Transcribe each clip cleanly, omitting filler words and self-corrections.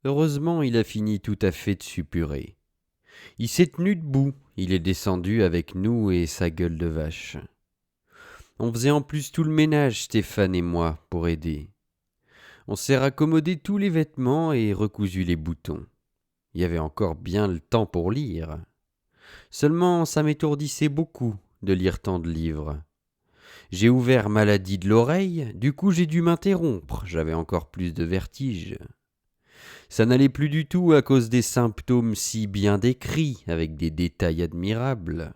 Heureusement, il a fini tout à fait de suppurer. Il s'est tenu debout, il est descendu avec nous et sa gueule de vache. On faisait en plus tout le ménage, Stéphane et moi, pour aider. On s'est raccommodé tous les vêtements et recousu les boutons. Il y avait encore bien le temps pour lire. Seulement, ça m'étourdissait beaucoup de lire tant de livres. J'ai ouvert maladie de l'oreille, du coup j'ai dû m'interrompre, j'avais encore plus de vertige. Ça n'allait plus du tout à cause des symptômes si bien décrits, avec des détails admirables.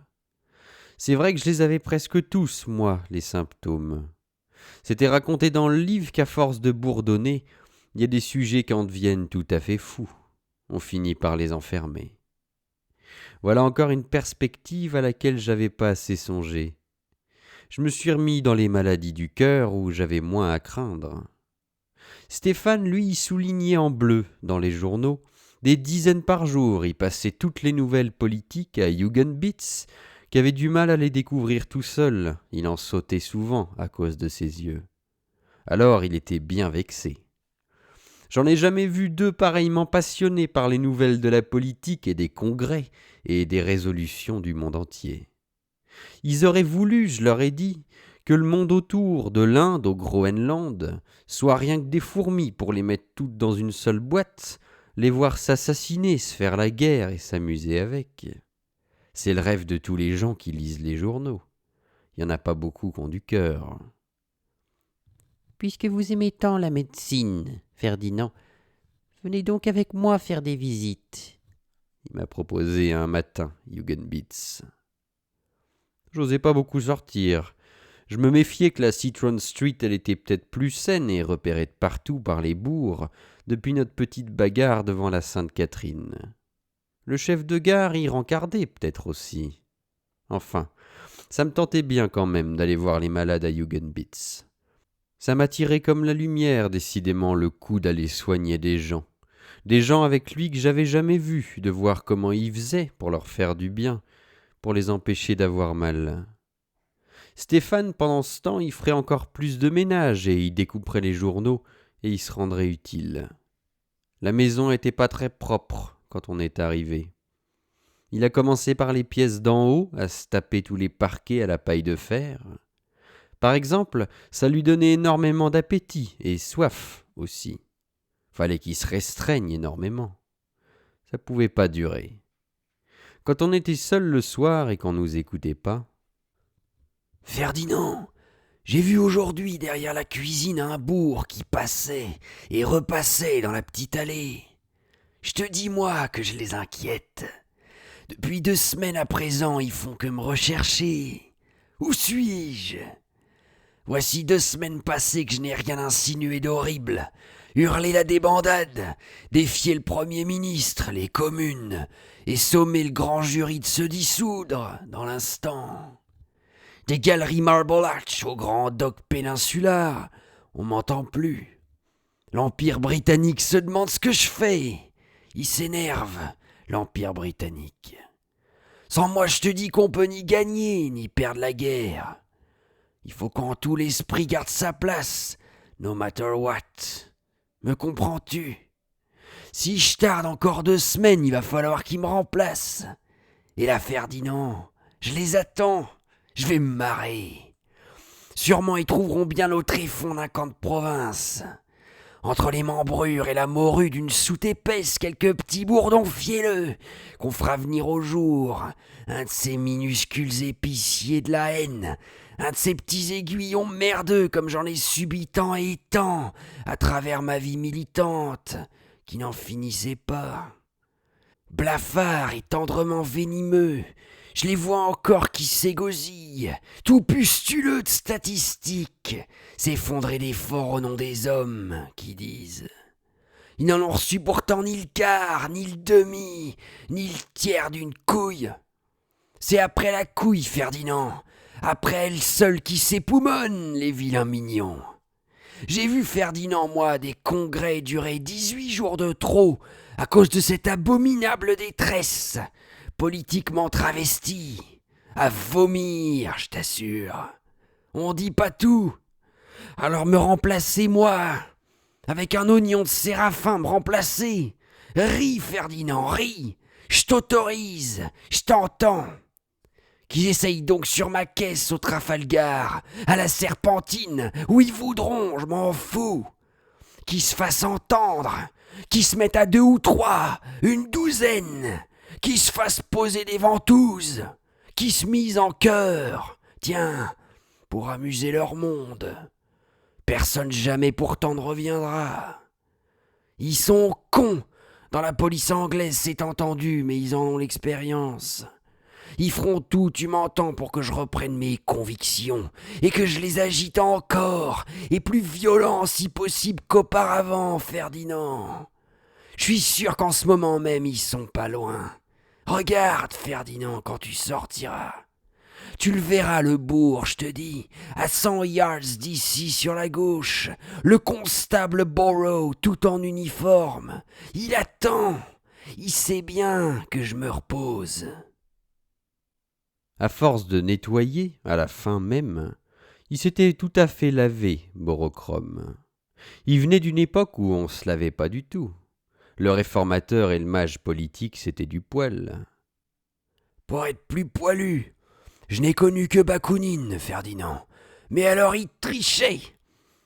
C'est vrai que je les avais presque tous, moi, les symptômes. C'était raconté dans le livre qu'à force de bourdonner, il y a des sujets qui en deviennent tout à fait fous. On finit par les enfermer. Voilà encore une perspective à laquelle j'avais pas assez songé. Je me suis remis dans les maladies du cœur où j'avais moins à craindre. Stéphane, lui, soulignait en bleu, dans les journaux, des dizaines par jour. Il passait toutes les nouvelles politiques à Jugendbits, qui avait du mal à les découvrir tout seul. Il en sautait souvent à cause de ses yeux. Alors il était bien vexé. J'en ai jamais vu deux pareillement passionnés par les nouvelles de la politique et des congrès et des résolutions du monde entier. Ils auraient voulu, je leur ai dit, que le monde autour, de l'Inde au Groenland, soit rien que des fourmis pour les mettre toutes dans une seule boîte, les voir s'assassiner, se faire la guerre et s'amuser avec. C'est le rêve de tous les gens qui lisent les journaux. Il n'y en a pas beaucoup qui ont du cœur. Puisque vous aimez tant la médecine, Ferdinand, venez donc avec moi faire des visites. Il m'a proposé un matin, Jugendbits. J'osais pas beaucoup sortir. Je me méfiais que la Citron Street, elle était peut-être plus saine et repérée de partout par les bourgs depuis notre petite bagarre devant la Sainte-Catherine. Le chef de gare y rencardait peut-être aussi. Enfin, ça me tentait bien quand même d'aller voir les malades à Jugendbits. Ça m'attirait comme la lumière, décidément, le coup d'aller soigner des gens. Des gens avec lui que j'avais jamais vus, de voir comment il faisait pour leur faire du bien, pour les empêcher d'avoir mal. Stéphane, pendant ce temps, il ferait encore plus de ménage et il découperait les journaux et il se rendrait utile. La maison était pas très propre quand on est arrivé. Il a commencé par les pièces d'en haut, à se taper tous les parquets à la paille de fer. Par exemple, ça lui donnait énormément d'appétit et soif aussi. Fallait qu'il se restreigne énormément. Ça pouvait pas durer. Quand on était seul le soir et qu'on nous écoutait pas, « Ferdinand, j'ai vu aujourd'hui derrière la cuisine un bourg qui passait et repassait dans la petite allée. Je te dis, moi, que je les inquiète. Depuis 2 semaines à présent, ils font que me rechercher. Où suis-je ? Voici 2 semaines passées que je n'ai rien insinué d'horrible. Hurler la débandade, défier le Premier ministre, les communes, et sommer le grand jury de se dissoudre dans l'instant. Des galeries Marble Arch au grand dock péninsulaire, on m'entend plus. L'Empire britannique se demande ce que je fais. Il s'énerve, l'Empire britannique. Sans moi, je te dis qu'on peut ni gagner, ni perdre la guerre. Il faut qu'en tout l'esprit garde sa place, no matter what. Me comprends-tu ? Si je tarde encore 2 semaines, il va falloir qu'il me remplace. Et là, Ferdinand, je les attends. Je vais me marrer. Sûrement ils trouveront bien l'autre tréfonds d'un camp de province. Entre les membrures et la morue d'une soute épaisse, quelques petits bourdons fielleux qu'on fera venir au jour. Un de ces minuscules épiciers de la haine. Un de ces petits aiguillons merdeux comme j'en ai subi tant et tant à travers ma vie militante, qui n'en finissait pas. Blafards et tendrement venimeux, je les vois encore qui s'égosillent, tout pustuleux de statistiques, s'effondrer d'efforts au nom des hommes, qui disent. Ils n'en ont reçu pourtant ni le quart, ni le demi, ni le tiers d'une couille. C'est après la couille, Ferdinand, après elle seule qui s'époumonne, les vilains mignons. J'ai vu, Ferdinand, moi, des congrès durer 18 jours de trop à cause de cette abominable détresse, politiquement travestie. À vomir, je t'assure. On dit pas tout. Alors me remplacez, moi. avec un oignon de séraphin me remplacer. Ris, Ferdinand, ris. Je t'autorise, je t'entends. Qu'ils essayent donc sur ma caisse au Trafalgar, à la Serpentine, où ils voudront, je m'en fous. Qu'ils se fassent entendre, qu'ils se mettent à 2 ou 3, une douzaine, qu'ils se fassent poser des ventouses, qu'ils se misent en chœur, tiens, pour amuser leur monde. Personne jamais pourtant ne reviendra. Ils sont cons, dans la police anglaise c'est entendu, mais ils en ont l'expérience. Ils feront tout, tu m'entends, pour que je reprenne mes convictions, et que je les agite encore, et plus violent si possible qu'auparavant, Ferdinand. Je suis sûr qu'en ce moment même ils sont pas loin. Regarde, Ferdinand, quand tu sortiras. Tu le verras, le bourg, je te dis, à 100 yards d'ici sur la gauche, le constable Borrow, tout en uniforme. Il attend, il sait bien que je me repose. À force de nettoyer, à la fin même, il s'était tout à fait lavé, Borochrome. Il venait d'une époque où on se lavait pas du tout. Le réformateur et le mage politique, c'était du poil. Pour être plus poilu, je n'ai connu que Bakounine, Ferdinand. Mais alors il trichait.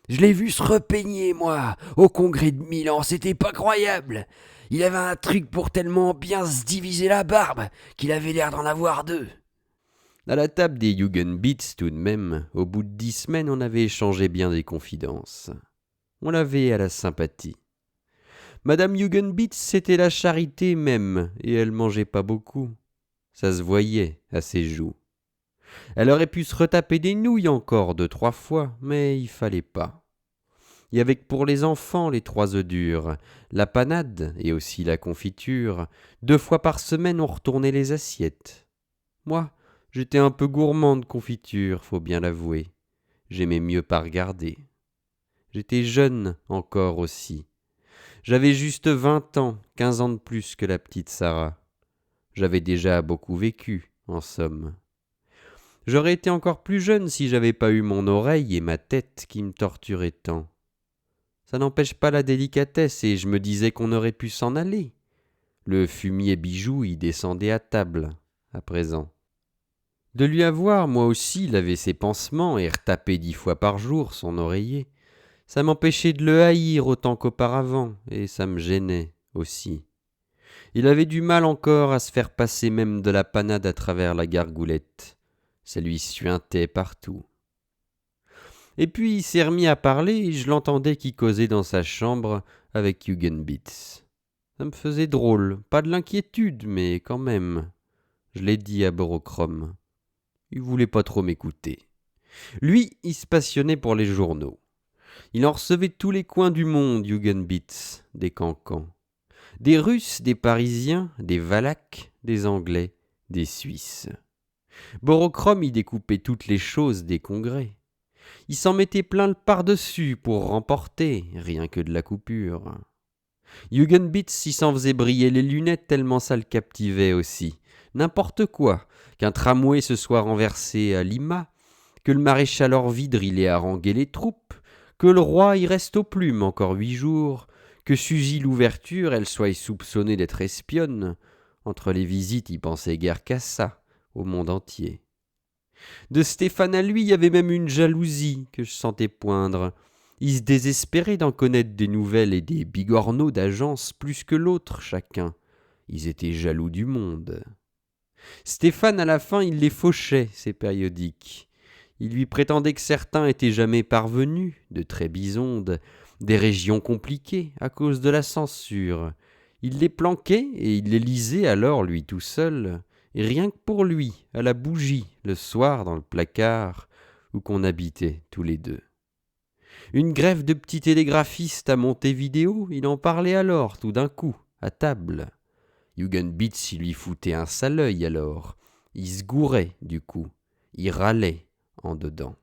Je l'ai vu se repeigner, moi, au congrès de Milan, c'était pas croyable. Il avait un truc pour tellement bien se diviser la barbe qu'il avait l'air d'en avoir 2. À la table des Jugendbits, tout de même, au bout de 10 semaines, on avait échangé bien des confidences. On l'avait à la sympathie. Madame Jugendbits, c'était la charité même, et elle mangeait pas beaucoup. Ça se voyait à ses joues. Elle aurait pu se retaper des nouilles encore 2-3 fois, mais il fallait pas. Il y avait que pour les enfants les 3 œufs durs, la panade et aussi la confiture. 2 fois par semaine on retournait les assiettes. Moi, j'étais un peu gourmand de confiture, faut bien l'avouer. J'aimais mieux pas regarder. J'étais jeune encore aussi. J'avais juste 20 ans, 15 ans de plus que la petite Sarah. J'avais déjà beaucoup vécu, en somme. J'aurais été encore plus jeune si j'avais pas eu mon oreille et ma tête qui me torturaient tant. Ça n'empêche pas la délicatesse et je me disais qu'on aurait pu s'en aller. Le fumier bijou y descendait à table, à présent. De lui avoir, moi aussi, lavé ses pansements et retapé 10 fois par jour son oreiller, ça m'empêchait de le haïr autant qu'auparavant, et ça me gênait aussi. Il avait du mal encore à se faire passer même de la panade à travers la gargoulette. Ça lui suintait partout. Et puis il s'est remis à parler et je l'entendais qui causait dans sa chambre avec Jugendbits. Ça me faisait drôle, pas de l'inquiétude, mais quand même. Je l'ai dit à Borochrome. Il voulait pas trop m'écouter. Lui, il se passionnait pour les journaux. Il en recevait de tous les coins du monde, Jugendbits, des cancans. Des Russes, des Parisiens, des Valaques, des Anglais, des Suisses. Borochrome y découpait toutes les choses des congrès. Il s'en mettait plein le par-dessus pour remporter, rien que de la coupure. Jugendbits y s'en faisait briller les lunettes tellement ça le captivait aussi. N'importe quoi, qu'un tramway se soit renversé à Lima, que le maréchal Orvidre il ait harangué les troupes, que le roi y reste aux plumes encore 8 jours, que Suzy l'ouverture elle soit soupçonnée d'être espionne. Entre les visites il pensait guère qu'à ça, au monde entier. De Stéphane à lui, il y avait même une jalousie que je sentais poindre. Il se désespérait d'en connaître des nouvelles et des bigorneaux d'agence plus que l'autre chacun. Ils étaient jaloux du monde. Stéphane, à la fin, il les fauchait, ces périodiques. Il lui prétendait que certains étaient jamais parvenus, de Trébizonde, des régions compliquées, à cause de la censure. Il les planquait et il les lisait alors, lui tout seul, et rien que pour lui, à la bougie, le soir dans le placard, où qu'on habitait tous les deux. Une grève de petits télégraphistes à Montevideo, il en parlait alors, tout d'un coup, à table. Jugendbits, il lui foutait un sale œil alors. Il se gourait, du coup. Il râlait en dedans.